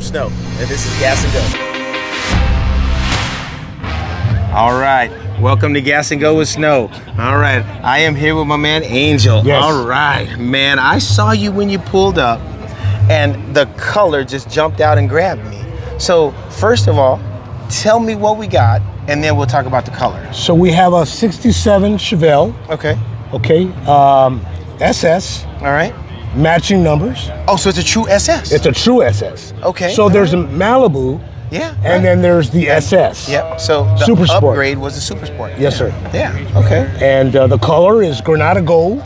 I'm Snow, and this is Gas and Go. All right, welcome to Gas and Go with Snow. All right, I am here with my man Angel. Yes. All right, man, I saw you when you pulled up, and the color just jumped out and grabbed me. So first of all, tell me what we got, and then we'll talk about the color. So we have a 67 Chevelle. Okay. Okay. SS. All right. Matching numbers. Oh, so it's a true SS? It's a true SS. Okay. So there's a Malibu. Yeah. And then there's the SS. Yep. So the Super Sport. upgrade was the Super Sport. Yes, sir. Yeah. Okay. And the color is Granada Gold.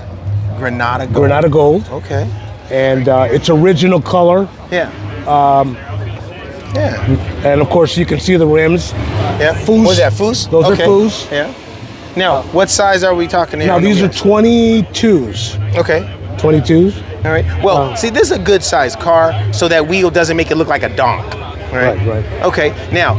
Granada Gold. Granada Gold. Okay. And it's original color. Yeah. Yeah. And of course you can see the rims. Yeah. Foos. What's that? Foos? Those okay. are foos. Yeah. Now, what size are we talking here? Now these are 22s. Okay. 22s. All right. Well, see, this is a good sized car, so that wheel doesn't make it look like a donk. Right, right. Okay. Now,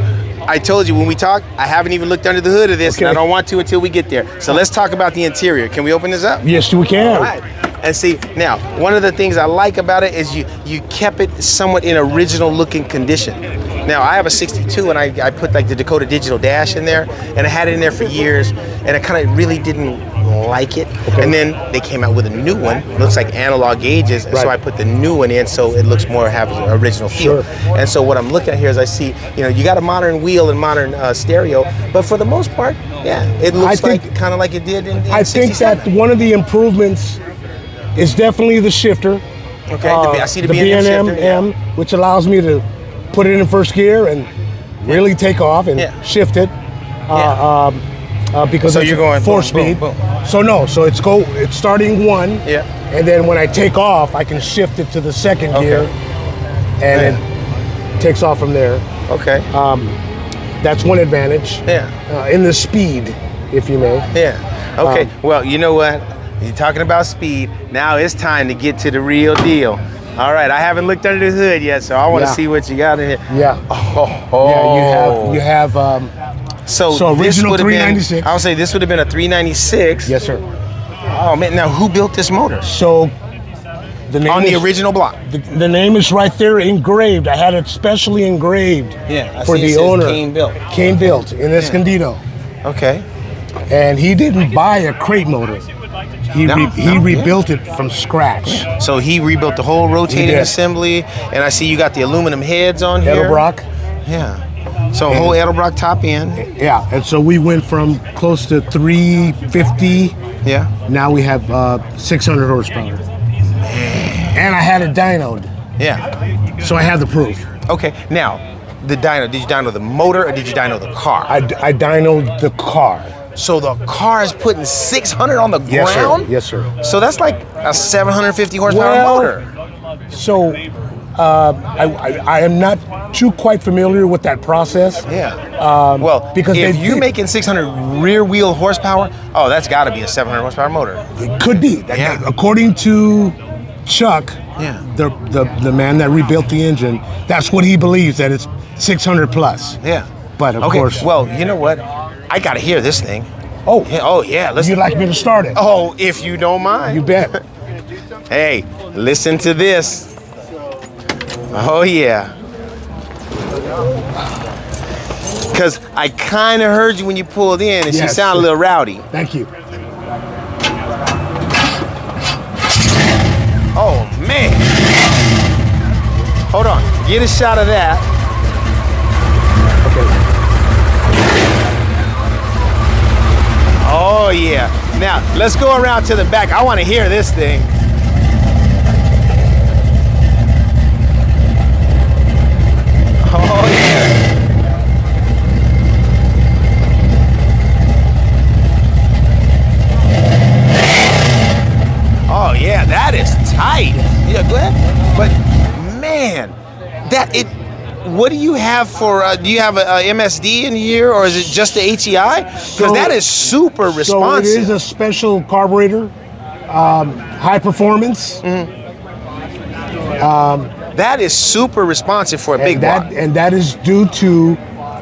I told you when we talk, I haven't even looked under the hood of this, Okay. and I don't want to until we get there. So let's talk about the interior. Can we open this up? Yes, we can. All right. And see, now, one of the things I like about it is you kept it somewhat in original looking condition. Now, I have a 62 and I put like the Dakota Digital Dash in there, and I had it in there for years, and I kind of really didn't like it. Okay. And then they came out with a new one, looks like analog gauges, and so Right. I put the new one in so it looks more, have an original feel. Sure. And so what I'm looking at here is I see, you got a modern wheel and modern stereo, but for the most part, yeah, it looks like kind of like it did in I think 67. that one of the improvements is definitely the shifter. Okay, I see the B&M B&M shifter, yeah. M, which allows me to put it in first gear and really take off and shift it. Because So it's you're going 4-speed. boom, boom. So no, so it's starting 1. Yeah. And then when I take off, I can shift it to the second gear, and it takes off from there. Okay. That's one advantage. Yeah. In the speed, if you may. Yeah. Okay. Well, you know what? You're talking about speed. Now it's time to get to the real deal. All right. I haven't looked under the hood yet, so I want to see what you got in here. Yeah. Oh. Yeah. You have. So original this 396. I'll say this would have been a 396. Yes, sir. Oh man. Now who built this motor? So the name On the is, original block. The name is right there engraved. I had it specially engraved Yeah. I for see it the says owner. Kane built. Kane built in Escondido. Okay. And he didn't buy a crate motor. He rebuilt it from scratch. So he rebuilt the whole rotating did. assembly, and I see you got the aluminum heads on here. Edelbrock. Yeah. So whole Edelbrock top end. Yeah, and so we went from close to 350. Yeah. Now we have 600 horsepower. And I had it dynoed, Yeah. so I have the proof. Okay. Now, the dyno. Did you dyno the motor or did you dyno the car? I dynoed the car. So the car is putting 600 on the Yes, ground. sir. Yes, sir. So that's like a 750 horsepower motor. So I am not too quite familiar with that process. Yeah. Well, because if you're making 600 rear wheel horsepower, oh, that's got to be a 700 horsepower motor. It could be. Yeah. According to Chuck, Yeah. the man that rebuilt the engine, that's what he believes, that it's 600 plus. Yeah. But of Okay. course. Well, you know what? I got to hear this thing. Oh. Yeah, oh yeah. Let's. You'd like me to start it? Oh, if you don't mind. You bet. Hey, listen to this. Oh yeah. Cause I kind of heard you when you pulled in, and she Yes. sounded a little rowdy. Thank you. Oh man. Hold on. Get a shot of that. Okay. Oh yeah. Now let's go around to the back. I want to hear this thing. Oh yeah. Oh yeah, that is tight. Yeah, go ahead. But man, what do you have for, do you have a MSD in here, or is it just the HEI? Because that is super responsive. So it is a special carburetor, high performance. That is super responsive for a big block. And that is due to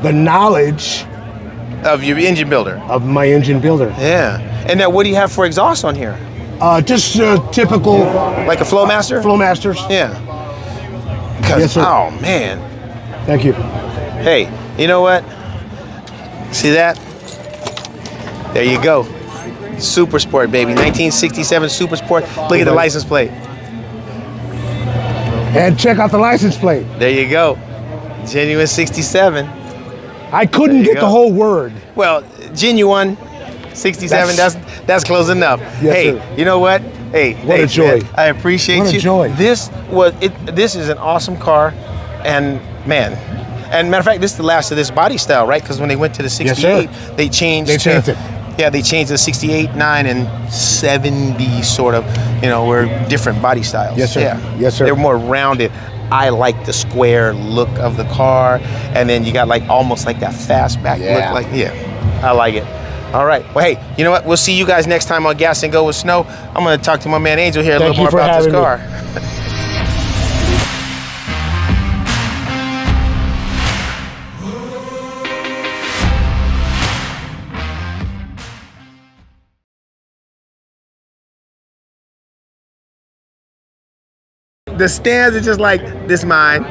the knowledge Of your engine builder. of my engine builder. Yeah. And now what do you have for exhaust on here? Just typical Like a Flowmaster? Flowmasters. Yeah. Cause Yes, sir. oh man, Thank you. hey, you know what? See that? There you go. Super Sport, baby. 1967 Super Sport. Look at the license plate. And check out the license plate. There you go. Genuine 67. I couldn't There you get the go. whole word. Well, genuine 67. That's close enough. Yes, hey, sir. you know what? Hey, What a thanks, joy. man. I appreciate What a you. joy. This is an awesome car, and man. And matter of fact, this is the last of this body style, right? Because when they went to the 68, they changed. They changed it. Yeah, they changed the 68, 9, and 70 sort of, were different body styles. Yes, sir. Yeah. Yes, sir. They're more rounded. I like the square look of the car, and then you got like almost like that fastback look. I like it. All right. Well, hey, you know what? We'll see you guys next time on Gas and Go with Snow. I'm going to talk to my man Angel here a Thank little more you for about this having car. The stands are just like, this mine.